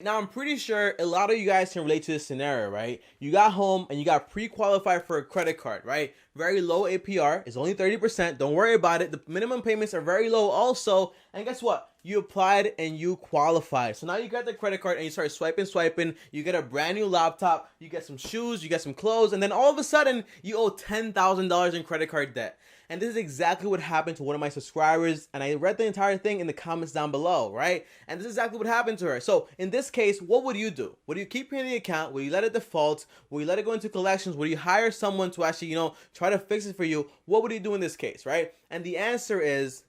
Now, I'm pretty sure a lot of you guys can relate to this scenario, right? You got home and you got pre-qualified for a credit card, right? Very low APR. It's only 30%. Don't worry about it. The minimum payments are very low also. And guess what? You applied and you qualified. So now you got the credit card and you start swiping. You get a brand new laptop. You get some shoes. You get some clothes. And then all of a sudden, you owe $10,000 in credit card debt. And this is exactly what happened to one of my subscribers. And I read the entire thing in the comments down below, right? And this is exactly what happened to her. So in this case, what would you do? Would you keep paying the account? Would you let it default? Would you let it go into collections? Would you hire someone to actually, try to fix it for you? What would you do in this case, right? And the answer is,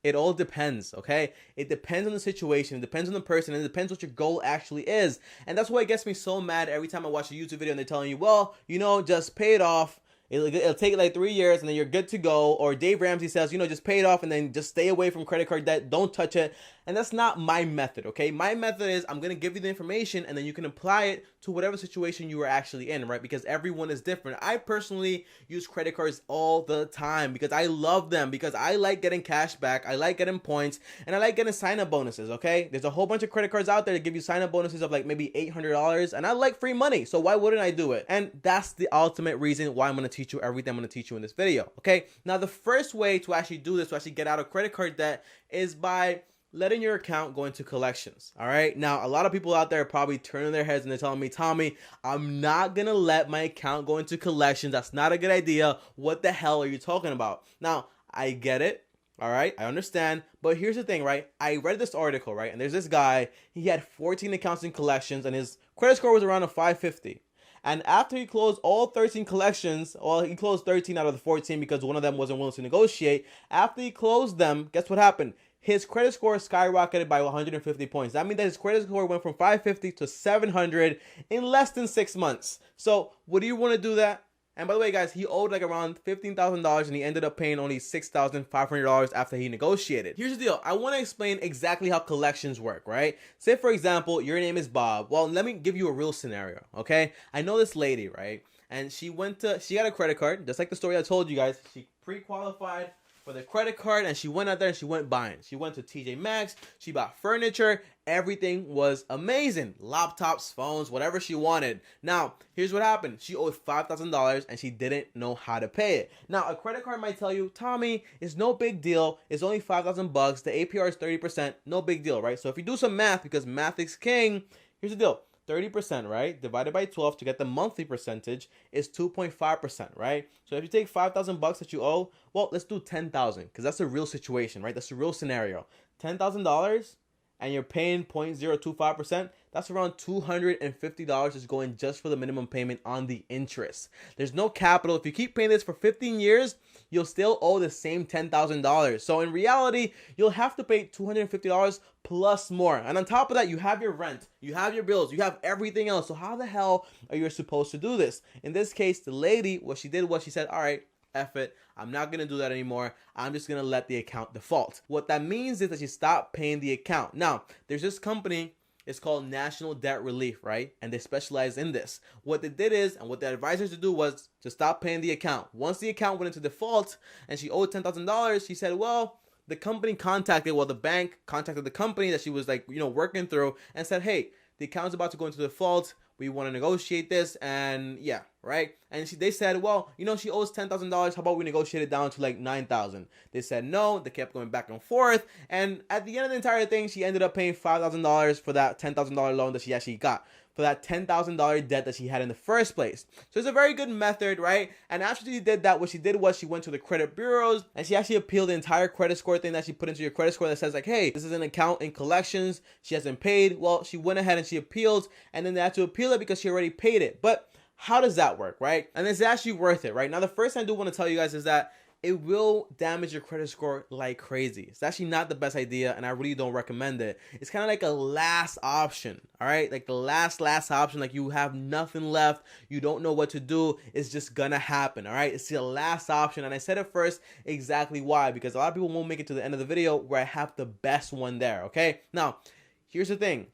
it all depends, okay? It depends on the situation, it depends on the person, and it depends what your goal actually is. And that's why it gets me so mad every time I watch a YouTube video and they're telling you, well, just pay it off. It'll take like 3 years and then you're good to go. Or Dave Ramsey says, just pay it off and then just stay away from credit card debt. Don't touch it. And that's not my method, okay? My method is I'm going to give you the information and then you can apply it to whatever situation you are actually in, right? Because everyone is different. I personally use credit cards all the time because I love them, because I like getting cash back, I like getting points, and I like getting sign-up bonuses, okay? There's a whole bunch of credit cards out there that give you sign-up bonuses of like maybe $800, and I like free money, so why wouldn't I do it? And that's the ultimate reason why I'm going to teach you everything I'm going to teach you in this video, okay? Now, the first way to actually do this, to actually get out of credit card debt, is by letting your account go into collections. All right. Now, a lot of people out there are probably turning their heads and they're telling me, Tommy, I'm not going to let my account go into collections. That's not a good idea. What the hell are you talking about? Now, I get it. All right. I understand. But here's the thing, right? I read this article, right? And there's this guy, he had 14 accounts in collections and his credit score was around a 550. And after he closed all 13 collections, well, he closed 13 out of the 14 because one of them wasn't willing to negotiate. After he closed them, guess what happened? His credit score skyrocketed by 150 points. That means that his credit score went from 550 to 700 in less than 6 months. So, would you want to do that? And by the way, guys, he owed like around $15,000 and he ended up paying only $6,500 after he negotiated. Here's the deal. I want to explain exactly how collections work, right? Say, for example, your name is Bob. Well, let me give you a real scenario, okay? I know this lady, right? And she got a credit card, just like the story I told you guys. She pre-qualified for the credit card and she went out there and she went buying. She went to TJ Maxx, she bought furniture, everything was amazing. Laptops, phones, whatever she wanted. Now, here's what happened. She owed $5,000 and she didn't know how to pay it. Now, a credit card might tell you, Tommy, it's no big deal. It's only $5,000. The APR is 30%. No big deal, right? So if you do some math, because math is king, here's the deal. 30%, right, divided by 12 to get the monthly percentage is 2.5%, right? So if you take $5,000 that you owe, well, let's do 10,000 because that's a real situation, right? That's a real scenario. $10,000 and you're paying 0.025%, that's around $250 is going just for the minimum payment on the interest. There's no capital. If you keep paying this for 15 years, you'll still owe the same $10,000. So in reality, you'll have to pay $250 plus more. And on top of that, you have your rent, you have your bills, you have everything else. So how the hell are you supposed to do this? In this case, the lady, what she did was she said, all right, F it, I'm not going to do that anymore. I'm just going to let the account default. What that means is that you stop paying the account. Now, there's this company, it's called National Debt Relief, right? And they specialize in this. What they did is, and what they advised her to do was to stop paying the account. Once the account went into default and she owed $10,000, she said, well, the bank contacted the company that she was working through and said, hey, the account's about to go into default. We want to negotiate this, and yeah, right? And they said, well, she owes $10,000. How about we negotiate it down to like $9,000? They said no. They kept going back and forth, and at the end of the entire thing, she ended up paying $5,000 for that $10,000 loan that she actually got, for that $10,000 debt that she had in the first place. So it's a very good method, right? And after she did that, what she did was she went to the credit bureaus and she actually appealed the entire credit score thing that she put into your credit score that says like, hey, this is an account in collections. She hasn't paid. Well, she went ahead and she appealed, and then they had to appeal it because she already paid it. But how does that work, right? And it's actually worth it, right? Now, the first thing I do want to tell you guys is that it will damage your credit score like crazy. It's actually not the best idea, and I really don't recommend it. It's kind of like a last option, all right? Like the last option, like you have nothing left. You don't know what to do. It's just gonna happen, all right? It's the last option, and I said it first exactly why, because a lot of people won't make it to the end of the video where I have the best one there, okay? Now, here's the thing.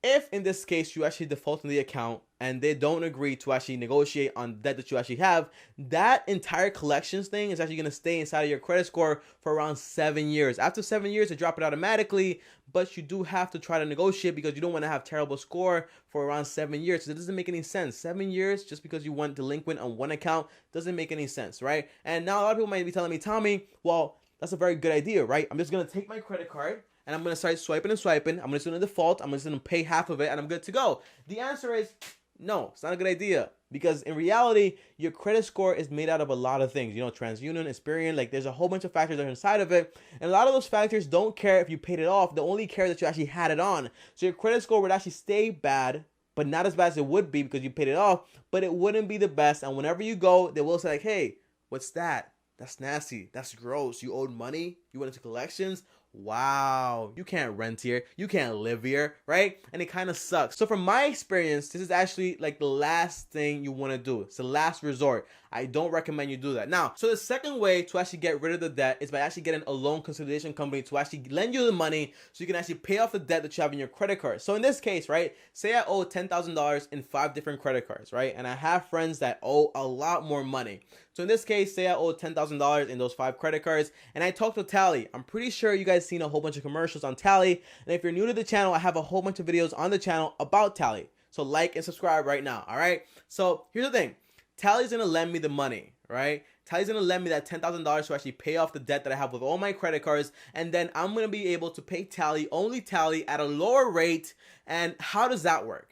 If in this case you actually default on the account and they don't agree to actually negotiate on debt that you actually have, that entire collections thing is actually going to stay inside of your credit score for around 7 years. After 7 years, they drop it automatically, but you do have to try to negotiate because you don't want to have terrible score for around 7 years. So it doesn't make any sense. 7 years just because you went delinquent on one account doesn't make any sense, right? And now a lot of people might be telling me, Tommy, well, that's a very good idea, right? I'm just going to take my credit card and I'm going to start swiping and swiping. I'm just going to default. I'm just going to pay half of it and I'm good to go. The answer is no, it's not a good idea, because in reality, your credit score is made out of a lot of things. You know, TransUnion, Experian, like there's a whole bunch of factors that are inside of it. And a lot of those factors don't care if you paid it off. They only care that you actually had it on. So your credit score would actually stay bad, but not as bad as it would be because you paid it off, but it wouldn't be the best. And whenever you go, they will say like, hey, what's that? That's nasty. That's gross. You owed money? You went into collections? Wow, you can't rent here, you can't live here, right? And it kind of sucks. So from my experience, this is actually like the last thing you want to do. It's the last resort. I don't recommend you do that. Now, so the second way to actually get rid of the debt is by actually getting a loan consolidation company to actually lend you the money so you can actually pay off the debt that you have in your credit card. So in this case, right, say I owe $10,000 in 5 different credit cards, right? And I have friends that owe a lot more money. So in this case, say I owe $10,000 in those 5 credit cards, and I talked to Tally. I'm pretty sure you guys seen a whole bunch of commercials on Tally, and if you're new to the channel, I have a whole bunch of videos on the channel about Tally. So like and subscribe right now, all right? So here's the thing. Tally's gonna lend me the money, right? Tally's gonna lend me that $10,000 to actually pay off the debt that I have with all my credit cards, and then I'm gonna be able to pay Tally, only Tally, at a lower rate. And how does that work?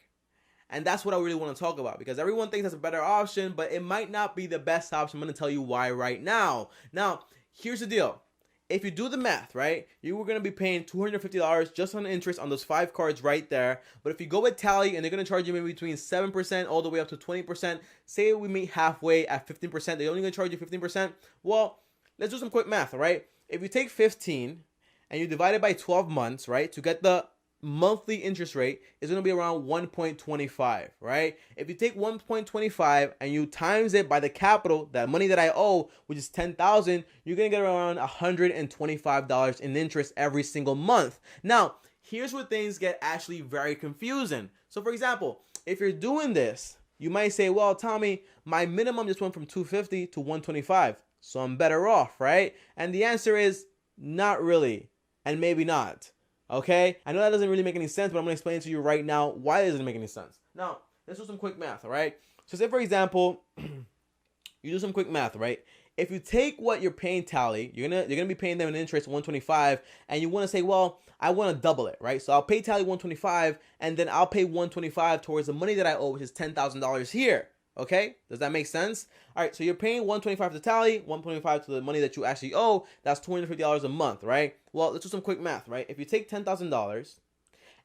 And that's what I really want to talk about, because everyone thinks that's a better option, but it might not be the best option. I'm going to tell you why right now. Now, here's the deal. If you do the math, right, you were going to be paying $250 just on interest on those 5 cards right there. But if you go with Tally and they're going to charge you maybe between 7% all the way up to 20%, say we meet halfway at 15%, they're only going to charge you 15%. Well, let's do some quick math, all right? If you take 15 and you divide it by 12 months, right, to get the monthly interest rate is going to be around 1.25, right? If you take 1.25 and you times it by the capital, that money that I owe, which is $10,000, you're going to get around $125 in interest every single month. Now, here's where things get actually very confusing. So for example, if you're doing this, you might say, well, Tommy, my minimum just went from 250 to 125, so I'm better off, right? And the answer is not really, and maybe not. Okay, I know that doesn't really make any sense, but I'm going to explain to you right now why it doesn't make any sense. Now, let's do some quick math, all right? So say, for example, you do some quick math, right? If you take what you're paying Tally, you're gonna be paying them an interest 125, and you want to say, well, I want to double it, right? So I'll pay Tally 125, and then I'll pay 125 towards the money that I owe, which is $10,000 here. Okay, does that make sense? All right, so you're paying $125 to Tally, $125 to the money that you actually owe. That's $250 a month, right? Well, let's do some quick math, right? If you take $10,000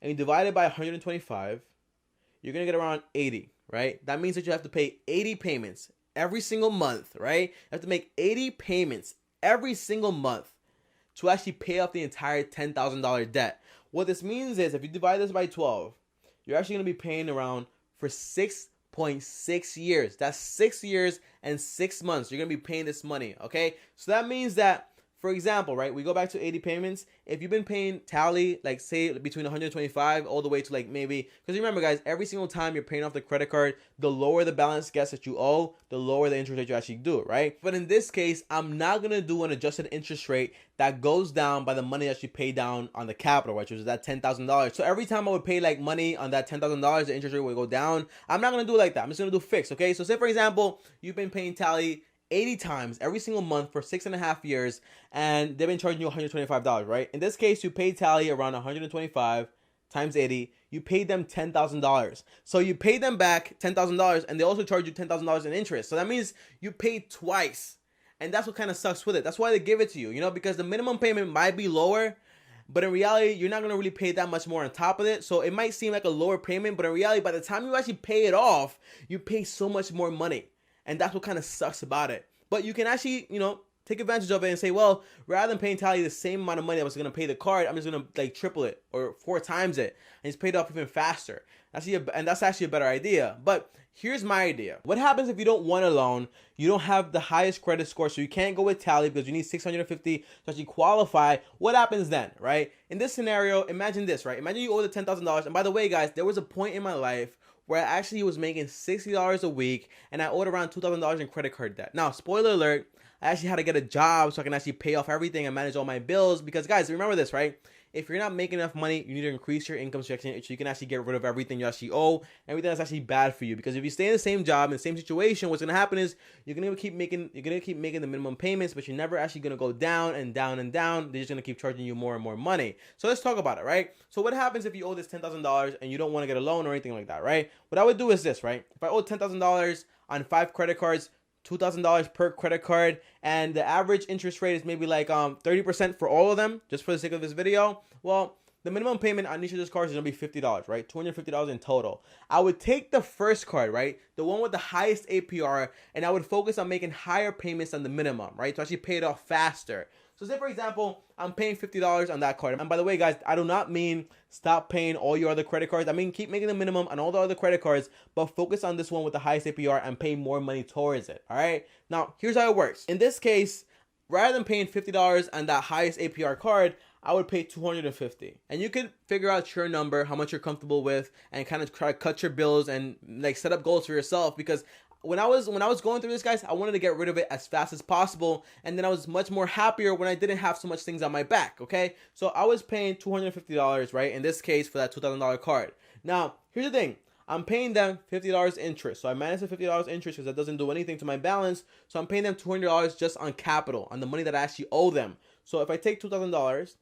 and you divide it by 125, you're gonna get around 80, right? That means that you have to pay 80 payments every single month, right? You have to make 80 payments every single month to actually pay off the entire $10,000 debt. What this means is if you divide this by 12, you're actually gonna be paying around for 6.6 years. That's 6 years and 6 months. You're going to be paying this money, okay? So that means that, for example, right, we go back to 80 payments. If you've been paying Tally, like say between 125 all the way to like maybe, because remember guys, every single time you're paying off the credit card, the lower the balance gets that you owe, the lower the interest rate you actually do, right? But in this case, I'm not going to do an adjusted interest rate that goes down by the money that you pay down on the capital, right, which is that $10,000. So every time I would pay like money on that $10,000, the interest rate would go down. I'm not going to do it like that. I'm just going to do fixed, okay? So say for example, you've been paying Tally 80 times every single month for 6.5 years, and they've been charging you $125, right? In this case, you paid Tally around 125 times 80. You paid them $10,000. So you paid them back $10,000, and they also charge you $10,000 in interest. So that means you paid twice, and that's what kind of sucks with it. That's why they give it to you, you know, because the minimum payment might be lower, but in reality, you're not going to really pay that much more on top of it. So it might seem like a lower payment, but in reality, by the time you actually pay it off, you pay so much more money. And that's what kind of sucks about it. But you can actually, you know, take advantage of it and say, well, rather than paying Tally the same amount of money I was gonna pay the card, I'm just gonna like triple it or 4 times it, and it's paid off even faster. That's actually a better idea. But here's my idea. What happens if you don't want a loan? You don't have the highest credit score, so you can't go with Tally because you need 650 to actually qualify. What happens then, right? In this scenario, imagine this, right? Imagine you owe the $10,000. And by the way, guys, there was a point in my life where I actually was making $60 a week and I owed around $2,000 in credit card debt. Now, spoiler alert, I actually had to get a job so I can actually pay off everything and manage all my bills because, guys, remember this, right? If you're not making enough money, you need to increase your income section so you can actually get rid of everything you actually owe, everything that's actually bad for you. Because if you stay in the same job, in the same situation, what's gonna happen is you're gonna keep making the minimum payments, but you're never actually gonna go down and down and down. They're just gonna keep charging you more and more money. So let's talk about it, right? So what happens if you owe this $10,000 and you don't want to get a loan or anything like that, right? What I would do is this, right? If I owe $10,000 on 5 credit cards, $2,000 per credit card, and the average interest rate is maybe like 30% for all of them, just for the sake of this video, well, the minimum payment on each of those cards is gonna be $50, right? $250 in total. I would take the first card, right? The one with the highest APR, and I would focus on making higher payments than the minimum, right? To actually pay it off faster. So say, for example, I'm paying $50 on that card. And by the way, guys, I do not mean stop paying all your other credit cards. I mean, keep making the minimum on all the other credit cards, but focus on this one with the highest APR and pay more money towards it, all right? Now, here's how it works. In this case, rather than paying $50 on that highest APR card, I would pay $250. And you could figure out your number, how much you're comfortable with, and kind of try to cut your bills and like set up goals for yourself, because when I was going through this, guys, I wanted to get rid of it as fast as possible, and then I was much more happier when I didn't have so much things on my back, okay? So I was paying $250, right, in this case for that $2,000 card. Now, here's the thing. I'm paying them $50 interest. So I minus the $50 interest because that doesn't do anything to my balance. So I'm paying them $200 just on capital, on the money that I actually owe them. So if I take $2,000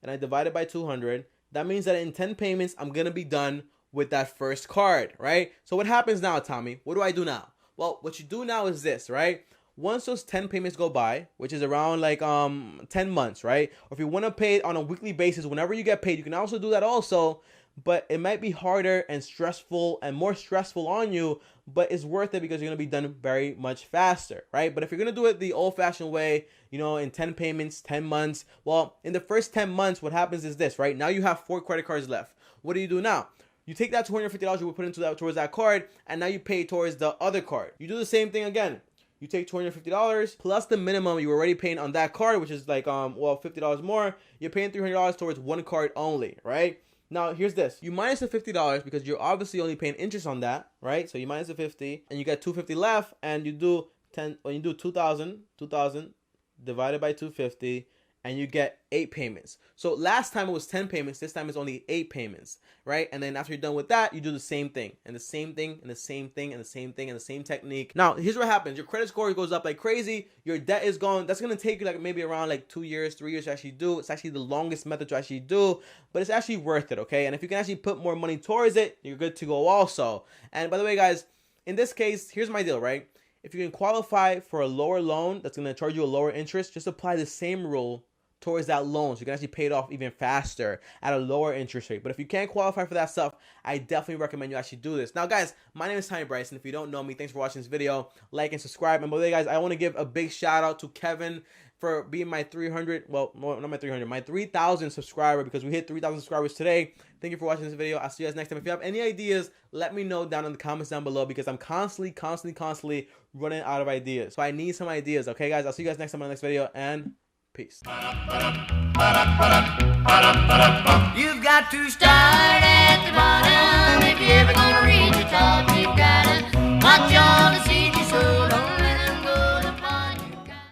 and I divide it by 200, that means that in 10 payments, I'm going to be done with that first card, right? So what happens now, Tommy? What do I do now? Well, what you do now is this, right? Once those 10 payments go by, which is around like 10 months, right? Or if you want to pay it on a weekly basis, whenever you get paid, you can also do that also, but it might be harder and stressful and more stressful on you, but it's worth it because you're going to be done very much faster, right? But if you're going to do it the old-fashioned way, you know, in 10 payments, 10 months, well, in the first 10 months, what happens is this, right? Now you have 4 credit cards left. What do you do now? You take that $250 you would put into that towards that card, and now you pay towards the other card. You do the same thing again. You take $250 plus the minimum you were already paying on that card, which is like well, $50 more. You're paying $300 towards one card only, right? Now here's this. You minus the $50 because you're obviously only paying interest on that, right? So you minus the 50, and you got $250 left, and you do 10. When you do 2,000 divided by 250. And you get 8 payments. So last time it was 10 payments. This time it's only 8 payments, right? And then after you're done with that, you do the same thing and the same thing and the same thing and the same thing and the same technique. Now, here's what happens. Your credit score goes up like crazy. Your debt is gone. That's going to take you like maybe around like 2 years, 3 years to actually do. It's actually the longest method to actually do, but it's actually worth it, okay? And if you can actually put more money towards it, you're good to go also. And by the way, guys, in this case, here's my deal, right? If you can qualify for a lower loan that's going to charge you a lower interest, just apply the same rule towards that loan so you can actually pay it off even faster at a lower interest rate. But if you can't qualify for that stuff, I definitely recommend you actually do this. Now, guys, my name is TommyBryson. If you don't know me, thanks for watching this video. Like and subscribe. And by the way, guys, I want to give a big shout out to Kevin for being my 300, well, not my 300, my 3,000 subscriber, because we hit 3,000 subscribers today. Thank you for watching this video. I'll see you guys next time. If you have any ideas, let me know down in the comments down below, because I'm constantly running out of ideas. So I need some ideas, okay, guys? I'll see you guys next time on the next video, and peace. You've got to start at the bottom if you're ever gonna